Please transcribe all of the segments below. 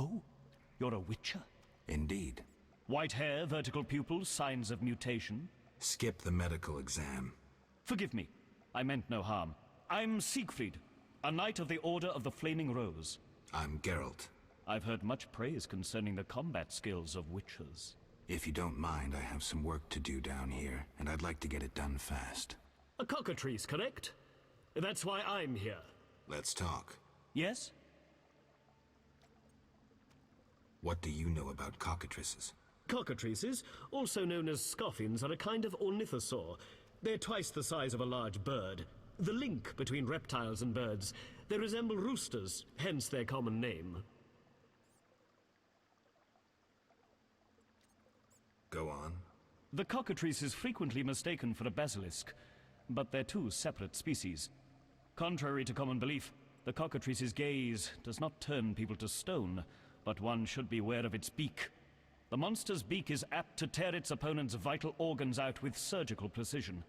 Oh, you're a witcher? Indeed. White hair, vertical pupils, signs of mutation? Skip the medical exam. Forgive me. I meant no harm. I'm Siegfried, a knight of the Order of the Flaming Rose. I'm Geralt. I've heard much praise concerning the combat skills of witchers. If you don't mind, I have some work to do down here, and I'd like to get it done fast. A cockatrice, correct? That's why I'm here. Let's talk. Yes? What do you know about cockatrices? Cockatrices, also known as scoffins, are a kind of ornithosaur. They're twice the size of a large bird. The link between reptiles and birds. They resemble roosters, hence their common name. Go on. The cockatrice is frequently mistaken for a basilisk, but they're two separate species. Contrary to common belief, the cockatrice's gaze does not turn people to stone, but one should beware of its beak. The monster's beak is apt to tear its opponent's vital organs out with surgical precision.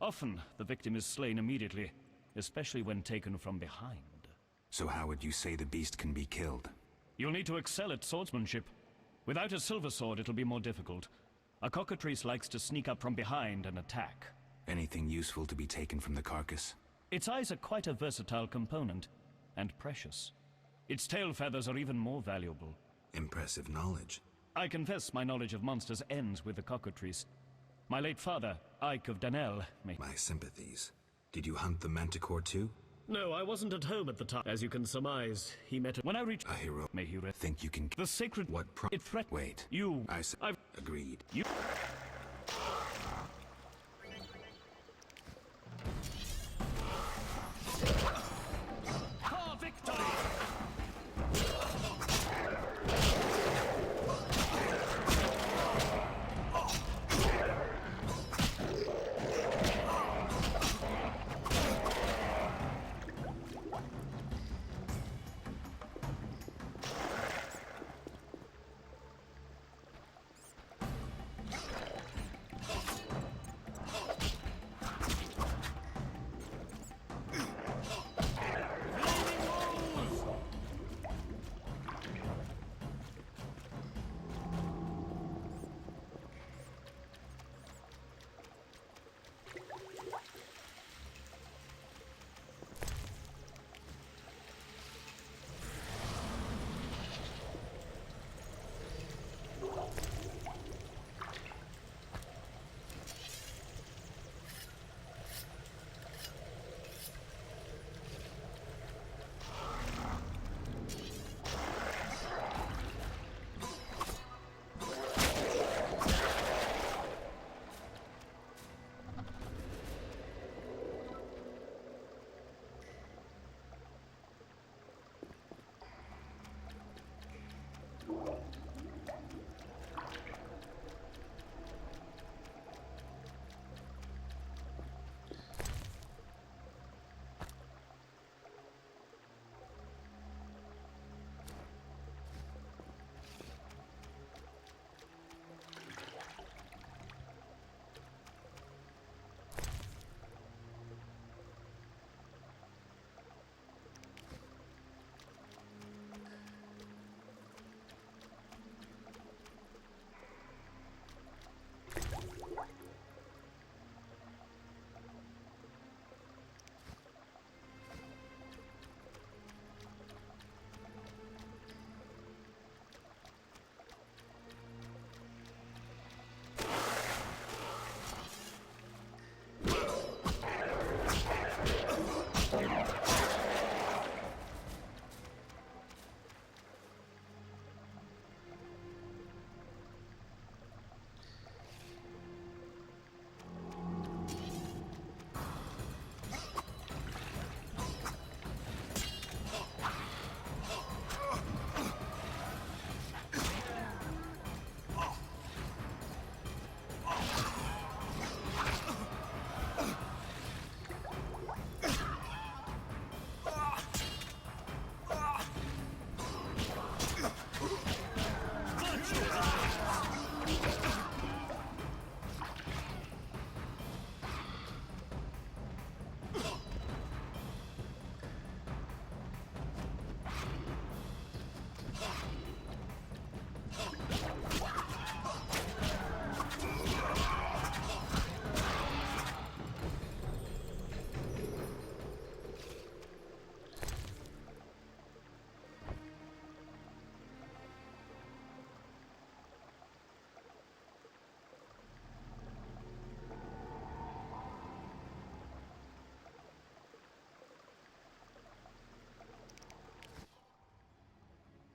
Often, the victim is slain immediately, especially when taken from behind. So how would you say the beast can be killed? You'll need to excel at swordsmanship. Without a silver sword, it'll be more difficult. A cockatrice likes to sneak up from behind and attack. Anything useful to be taken from the carcass? Its eyes are quite a versatile component, and precious. Its tail feathers are even more valuable. Impressive knowledge. I confess my knowledge of monsters ends with the cockatrice. My late father, Ike of Danel, may... My sympathies. Did you hunt the manticore too? No, I wasn't at home at the time. As you can surmise, he met When I reach... A hero. May he rest. Think you can... The sacred... What It threat... Wait. You... I've... Agreed. You... For victory!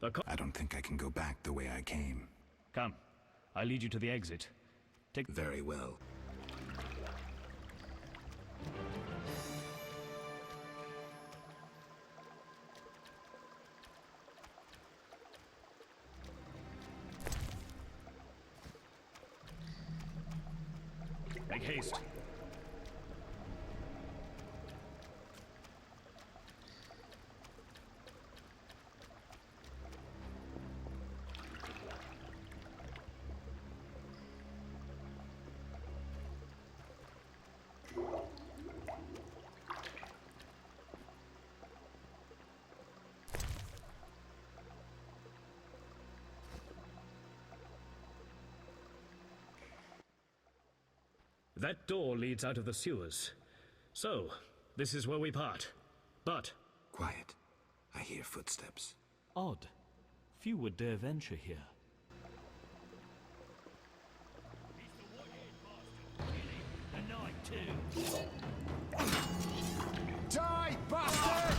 I don't think I can go back the way I came. Come, I'll lead you to the exit. Very well. Make haste. That door leads out of the sewers. So, this is where we part. But Quiet. I hear footsteps. Odd. Few would dare venture here. Die, bastard!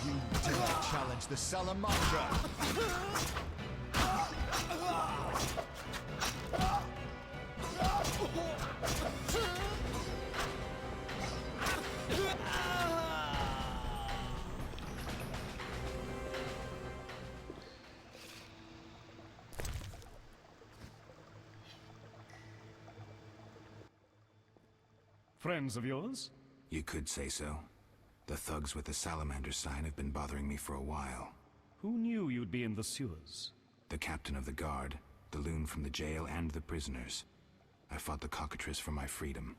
You dare challenge the Salamander! Friends of yours? You could say so. The thugs with the salamander sign have been bothering me for a while. Who knew you'd be in the sewers? The captain of the guard, the loon from the jail, and the prisoners. I fought the cockatrice for my freedom.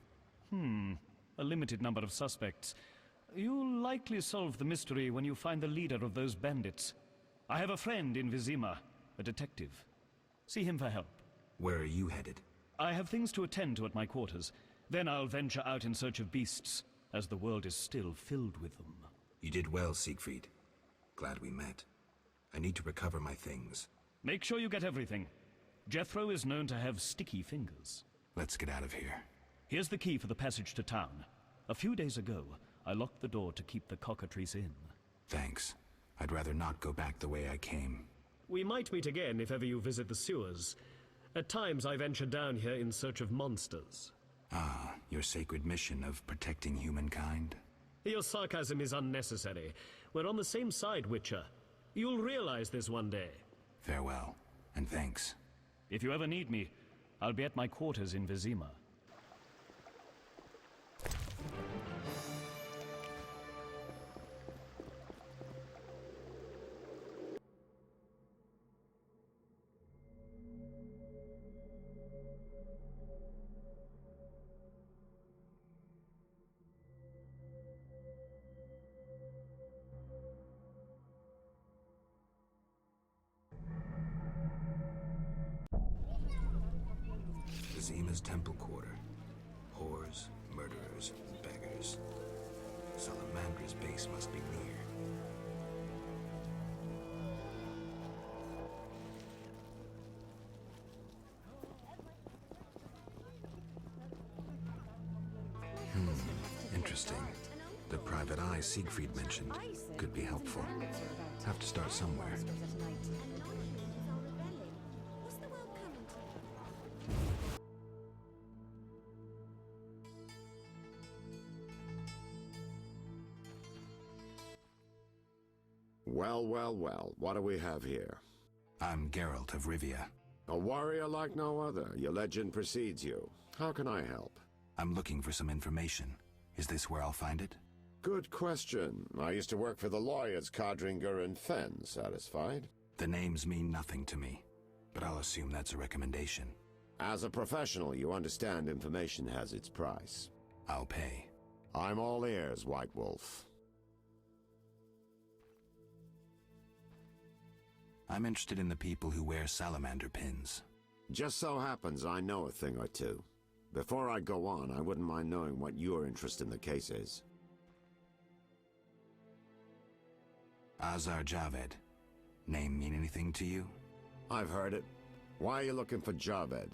A limited number of suspects. You'll likely solve the mystery when you find the leader of those bandits. I have a friend in Vizima, a detective. See him for help. Where are you headed? I have things to attend to at my quarters. Then I'll venture out in search of beasts, as the world is still filled with them. You did well, Siegfried. Glad we met. I need to recover my things. Make sure you get everything. Jethro is known to have sticky fingers. Let's get out of here. Here's the key for the passage to town. A few days ago, I locked the door to keep the cockatrice in. Thanks. I'd rather not go back the way I came. we might meet again if ever you visit the sewers. At times I venture down here in search of monsters. Ah, your sacred mission of protecting humankind? Your sarcasm is unnecessary. We're on the same side, Witcher. You'll realize this one day. Farewell, and thanks. If you ever need me, I'll be at my quarters in Vizima. Vizima's temple quarter. Whores, murderers, beggars. Salamandra's base must be near. Interesting. The private eye Siegfried mentioned could be helpful. Have to start somewhere. Well, well, well, what do we have here? I'm Geralt of Rivia. A warrior like no other. Your legend precedes you. How can I help? I'm looking for some information. Is this where I'll find it? Good question. I used to work for the lawyers Codringer and Fenn. Satisfied? The names mean nothing to me, but I'll assume that's a recommendation. As a professional, you understand information has its price. I'll pay. I'm all ears, White Wolf. I'm interested in the people who wear salamander pins. Just so happens I know a thing or two. Before I go on, I wouldn't mind knowing what your interest in the case is. Azar Javed. Name mean anything to you? I've heard it. Why are you looking for Javed?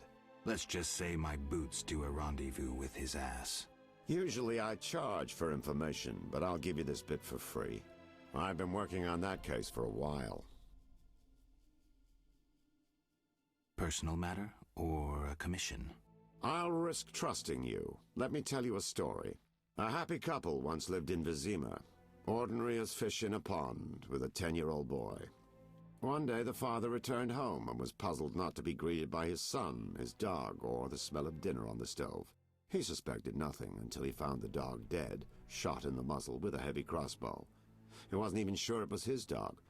Let's just say my boots do a rendezvous with his ass. Usually I charge for information, but I'll give you this bit for free. I've been working on that case for a while. Personal matter or a commission? I'll risk trusting you. Let me tell you a story. A happy couple once lived in Vizima, ordinary as fish in a pond, with a 10-year-old boy. One day the father returned home and was puzzled not to be greeted by his son, his dog, or the smell of dinner on the stove. He suspected nothing until he found the dog dead, shot in the muzzle with a heavy crossbow. He wasn't even sure it was his dog,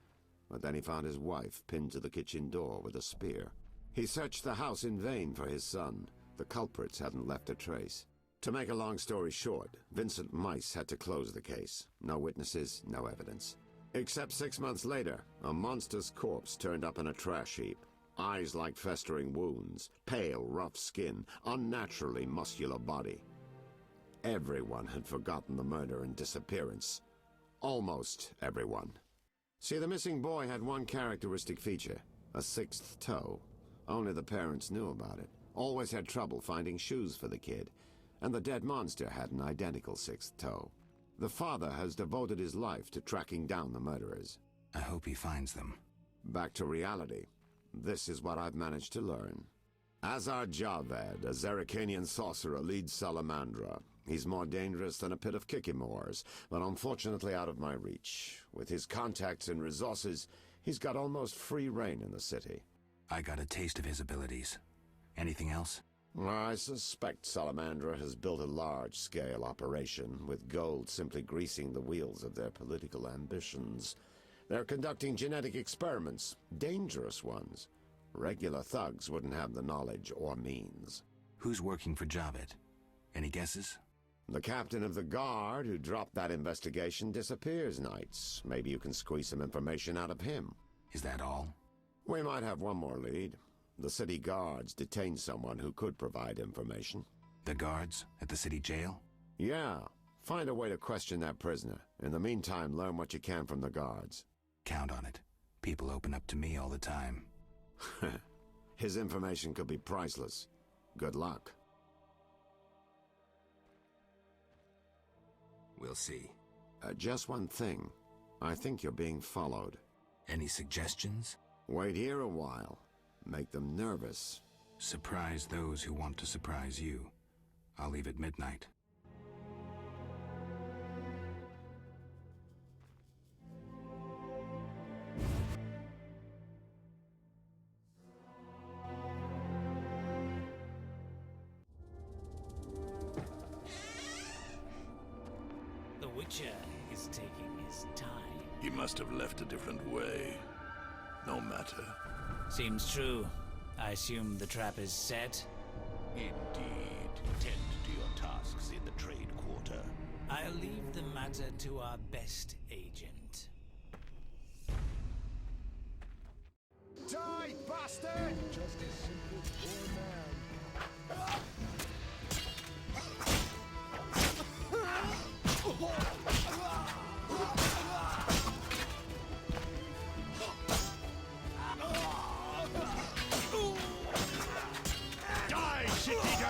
but then he found his wife pinned to the kitchen door with a spear. He searched the house in vain for his son. The culprits hadn't left a trace. To make a long story short, Vincent Mice had to close the case. No witnesses, no evidence. Except 6 months later, a monster's corpse turned up in a trash heap. Eyes like festering wounds, pale, rough skin, unnaturally muscular body. Everyone had forgotten the murder and disappearance. Almost everyone. See, the missing boy had one characteristic feature, a sixth toe. Only the parents knew about it. Always had trouble finding shoes for the kid. And the dead monster had an identical sixth toe. The father has devoted his life to tracking down the murderers. I hope he finds them. Back to reality. This is what I've managed to learn. Azar Javed, a Zerrikanian sorcerer, leads Salamandra. He's more dangerous than a pit of Kikimors, but unfortunately out of my reach. With his contacts and resources, he's got almost free reign in the city. I got a taste of his abilities. Anything else? I suspect Salamandra has built a large-scale operation, with gold simply greasing the wheels of their political ambitions. They're conducting genetic experiments, dangerous ones. Regular thugs wouldn't have the knowledge or means. Who's working for Javed? Any guesses? The captain of the guard who dropped that investigation disappears nights. Maybe you can squeeze some information out of him. Is that all? We might have one more lead. The city guards detained someone who could provide information. The guards at the city jail? Yeah. Find a way to question that prisoner. In the meantime, learn what you can from the guards. Count on it. People open up to me all the time. His information could be priceless. Good luck. We'll see. Just one thing. I think you're being followed. Any suggestions? Wait here a while. Make them nervous. Surprise those who want to surprise you. I'll leave at midnight. The Witcher is taking his time. He must have left a different way. No matter. Seems true. I assume the trap is set? Indeed. Tend to your tasks in the trade quarter. I'll leave the matter to our best agent. Die, bastard! Justice simple for man. Die, shit-eater!